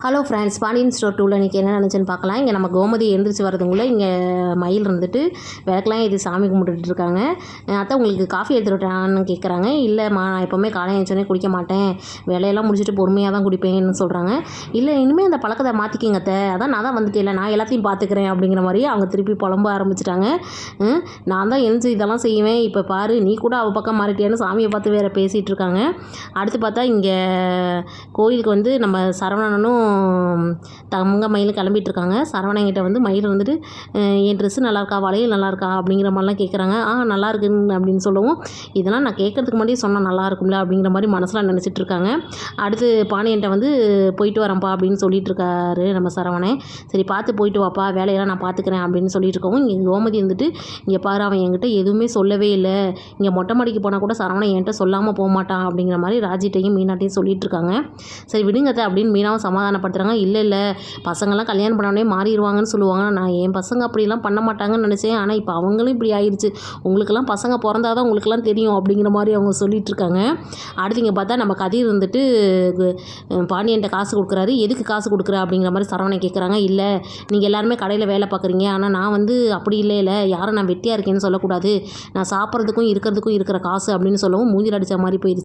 Hello friends, Pandian store 2ல இன்றைக்கி என்ன நினச்சுன்னு பார்க்கலாம். இங்கே நம்ம கோமதி எழுந்திரிச்சு வரதுக்குள்ளே இங்கே மயில் இருந்துட்டு விளக்கெலாம் ஏற்றி சாமி கும்பிட்டுட்டு இருக்காங்க. அத்தை உங்களுக்கு காஃபி எடுத்துகிட்டு விட்டான்னு கேட்குறாங்க. இல்லைம்மா, நான் எப்போவுமே காலையில் எழுந்தோடனே குடிக்க மாட்டேன், வேலையெல்லாம் முடிச்சுட்டு பொறுமையாக தான் குடிப்பேன்னு சொல்கிறாங்க. இல்லை, இனிமேல் அந்த பழக்கத்தை மாற்றிக்கிங்க அத்தை, அதான் நான் தான் வந்துட்டேன், இல்லை நான் எல்லாத்தையும் பார்த்துக்கிறேன் அப்படிங்கிற மாதிரி அவங்க திருப்பி புலம்ப ஆரம்பிச்சிட்டாங்க. நான் தான் எழுந்து இதெல்லாம் செய்வேன், இப்போ பாரு நீ கூட அவள் பக்கம் மாறிட்டியான்னு சாமியை பார்த்து வேறு பேசிகிட்டு இருக்காங்க. அடுத்து பார்த்தா இங்கே கோயிலுக்கு வந்து நம்ம சரவணனும் தங்க மயில் கிளம்பிட்டுருக்காங்க. சரவணங்கிட்ட வந்து மயில் வந்துட்டு என் ட்ரெஸ்ஸு நல்லாயிருக்கா, வளையல் நல்லாயிருக்கா அப்படிங்கிற மாதிரிலாம் கேட்குறாங்க. நல்லா இருக்குன்னு அப்படின்னு சொல்லவும், இதெல்லாம் நான் கேட்கறதுக்கு முன்னாடியே சொன்னால் நல்லா இருக்கும்ல அப்படிங்கிற மாதிரி மனசில் நினச்சிட்டு இருக்காங்க. அடுத்து பாண்டியன்ட்ட வந்து போயிட்டு வரேன்ப்பா அப்படின்னு சொல்லிட்டு இருக்காரு நம்ம சரவணன். சரி பார்த்து போயிட்டு வாப்பா, வேலையெல்லாம் நான் பார்த்துக்கிறேன் அப்படின்னு சொல்லிட்டு இருக்கவும், இங்கே கோமதி வந்துட்டு இங்கே பாரு அவன் என்கிட்ட எதுவுமே சொல்லவே இல்லை, இங்கே மொட்டை மாடிக்கு போனால் கூட சரவணன் என்கிட்ட சொல்லாமல் போக மாட்டான் அப்படிங்கிற மாதிரி ராஜிட்டையும் மீனாட்டையும் சொல்லிட்டு இருக்காங்க. சரி விடுங்கத்தை அப்படின்னு மீனாவும் சமாதானப்படுத்துகிறாங்க. இல்லை பசங்கள்லாம் கல்யாணம் பண்ணோடனே மாறிடுவாங்கன்னு சொல்லுவாங்க, நான் என் பசங்க அப்படிலாம் பண்ண மாட்டாங்கன்னு நினச்சேன், ஆனால் இப்போ அவங்களும் இப்படி ஆயிடுச்சு, உங்களுக்கெல்லாம் பசங்க பிறந்தாதான் உங்களுக்கெல்லாம் தெரியும் அப்படிங்கிற மாதிரி அவங்க சொல்லிட்டு இருக்காங்க. அடுத்து இங்கே பார்த்தா நம்ம கதிர் வந்துட்டு பாண்டியன்ட்ட காசு கொடுக்குறாரு. எதுக்கு காசு கொடுக்குற அப்படிங்கிற மாதிரி சரவணன் கேட்குறாங்க. இல்லை, நீங்கள் எல்லாருமே கடையில் வேலை பார்க்குறீங்க, ஆனால் நான் வந்து அப்படி இல்லை யாரும் நான் வெட்டியாக இருக்கேன்னு சொல்லக்கூடாது, நான் சாப்பிட்றதுக்கும் இருக்கிறதுக்கும் இருக்கிற காசு அப்படின்னு சொல்லவும் மூஞ்சில் அடித்த மாதிரி போயிடுச்சு.